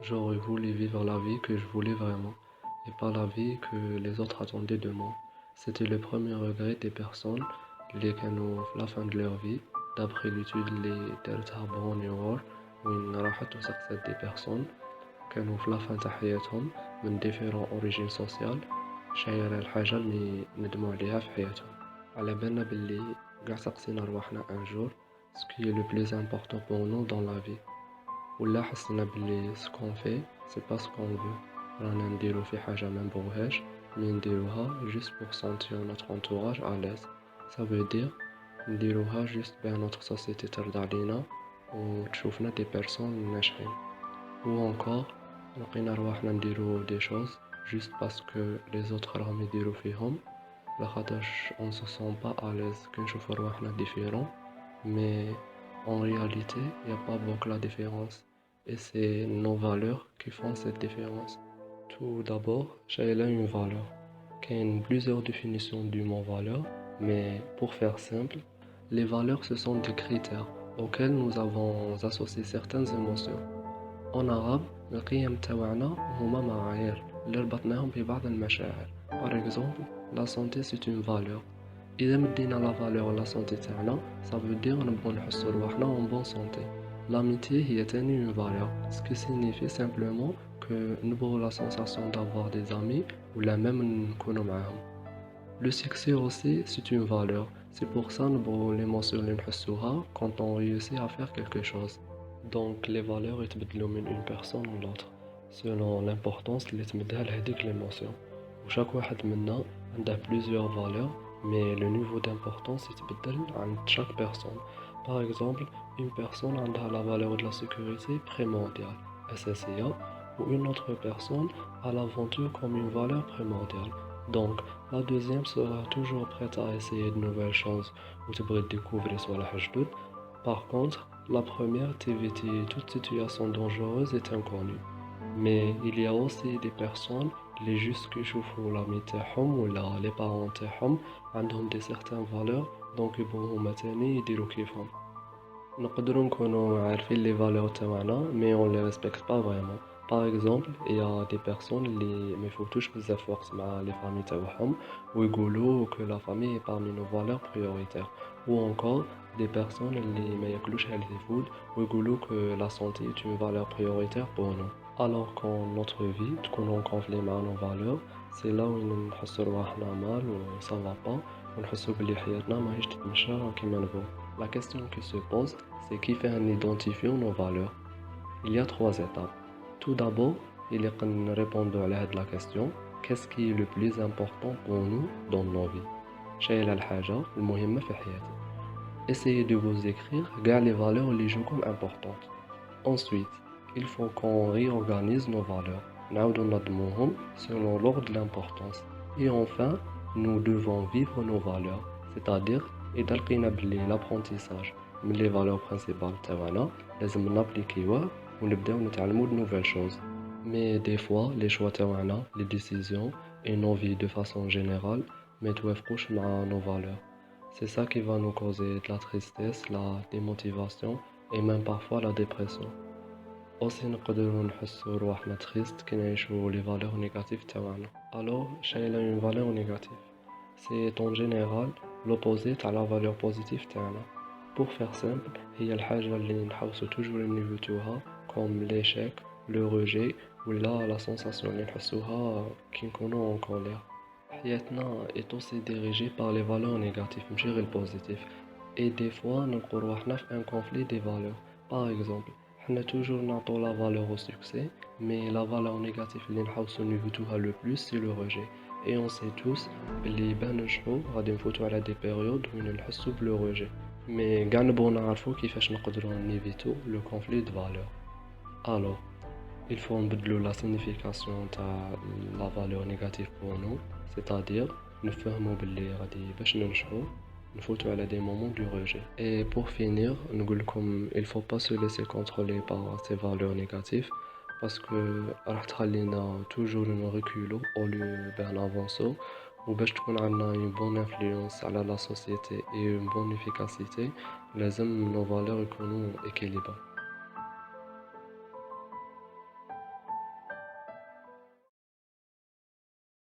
J'aurais voulu vivre la vie que je voulais vraiment, et pas la vie que les autres attendaient de moi. C'était le premier regret des personnes اللي كانوا في la fin de leur vie, d'après l'étude اللي دارتها برونيور وين راحت وسقسات des personnes كانوا في la fin تاع حياتهم من différents origines sociales شايرة الحاجة اللي ندموا عليها في حياتهم. على بالنا باللي قاع سقسينا رواحنا un jour ce qui est le plus important pour nous dans la vie. ولا حسنا بلي ce qu'on fait c'est pas ce qu'on veut رانا نديرو في حاجة ما نبغوهاش مي نديروها juste pour sentir notre entourage à l'aise. Ça veut dire نديروها juste باه notre société ترضى علينا وتشوفنا des personnes ناجحين. ou encore لقينا رواحنا نديرو des choses juste parce que les autres راهم يديرو فيهم لخاطرش on se sent pas à l'aise كي نشوفو رواحنا différents mais en réalité il n'y a pas beaucoup la différence et c'est nos valeurs qui font cette différence. Tout d'abord, Shaila a une valeur. Il y a plusieurs définitions du mot valeur, mais pour faire simple, les valeurs ce sont des critères auxquels nous avons associé certaines émotions. En arabe, القيم تاعنا هما معايير اللي ربطناهم ببعض المشاعر. Par exemple, la santé c'est une valeur. إذا مدينا la valeur la santé تاعنا, ça veut dire نبغو نحسو رواحنا en bonne santé. L'amitié هي تاني une valeur, ce qui signifie simplement que نبغو la sensation d'avoir des amis ou la même نكونو معاهم. Le succès aussi c'est une valeur, c'est pour ça نبغو l'émotion اللي نحسوها quand on réussit à faire quelque chose. Donc les valeurs يتبدلو من une personne ou l'autre selon l'importance اللي تمدها لهاديك l'émotion. وشاك واحد منا عنده plusieurs valeurs mais le niveau d'importance يتبدل عند chaque personne. Par exemple, une personne a la valeur de la sécurité primordiale, SSIA, ou une autre personne a l'aventure comme une valeur primordiale. Donc, la deuxième sera toujours prête à essayer de nouvelles choses ou te découvrir sur la hajdud. Par contre, la première t'éviter toute situation dangereuse est inconnue. Mais il y a aussi des personnes les juste que يشوفوا l'ami تاعهم ولا les parents تاعهم عندهم des certaines valeurs donc يبغوا هما تاني يديروا كيفهم. نقدروا نكونوا عارفين les valeurs تاعنا mais on les respecte pas vraiment. Par exemple, il y a des personnes اللي ما يفوتوش بزاف وقت مع les familles تاعهم ويقولوا que la famille est parmi nos valeurs prioritaires. Ou encore des personnes اللي ما ياكلوش healthy food ويقولوا que la santé est une valeur prioritaire pour nous. Alors qu'en notre vie, تكون en conflit مع nos valeurs, c'est là où نحسوا رواحنا mal ou ça va pas ونحسوا بلي حياتنا ماهيش تتمشى كيما نبغوا. La question qui se pose, c'est qui fait en identifiant nos valeurs. Il y a trois étapes. Tout d'abord, il est qu'on répond à la question, qu'est-ce qui est le plus important pour nous dans nos vies. شايلة الحاجة المهمة في حياتي. Essayez de vous écrire gars les valeurs اللي يجوكم importantes. Ensuite, il faut qu'on réorganise nos valeurs. نعاودو ننظموهم selon l'ordre de l'importance. Et enfin, nous devons vivre nos valeurs, c'est-à-dire إذا لقينا بلي l'apprentissage من les valeurs principales تاعنا لازم نابليكيوه ونبداو نتعلمو de nouvelles choses. Mais des fois, les choix تاعنا, les décisions et nos vies de façon générale ما يتوافقوش مع nos valeurs. C'est ça qui va nous causer de la tristesse, la démotivation et même parfois la dépression. Aussi نقدروا نحسوا رواحنا triste كي نعيشوا les valeurs négatives تاعنا. Alors, شايلة une valeur négative. C'est en général l'opposé à la valeur positive تاعنا. Pour faire simple, هي الحاجة اللي نحاولوا toujours نيفيتوها comme l'échec, le rejet ou la sensation اللي نحسوها كي نكونوا en colère. حياتنا est aussi dirigée par les valeurs négatives ماشي غير positifs. Et des fois نلقوا رواحنا في un conflit des valeurs. Par exemple, حنا toujours نعطوا la valeur au succès, mais la valeur négative اللي نحاولوا نيفيتوها le plus c'est le rejet. Et on sait tous اللي باه ننجحوا غادي نفوتوا على des périodes وين نحسوا بلو rejet. Mais كاع نبغوا نعرفوا كيفاش نقدروا نيفيتو le conflit de valeurs. Alors, il faut نبدلو la signification تاع la valeur négative pour nous, c'est-à-dire نفهموا باللي غادي باش ننجحوا نفوتوا على des moments du rejet. Et pour finir, نقول لكم il faut pas se laisser contrôler par ces valeurs négatives parce que راح تخلينا toujours نركلو au lieu باه نافونسو. وباش تكون عندنا une bonne influence على la société et une bonne efficacité لازم nos valeurs يكونوا équilibrées.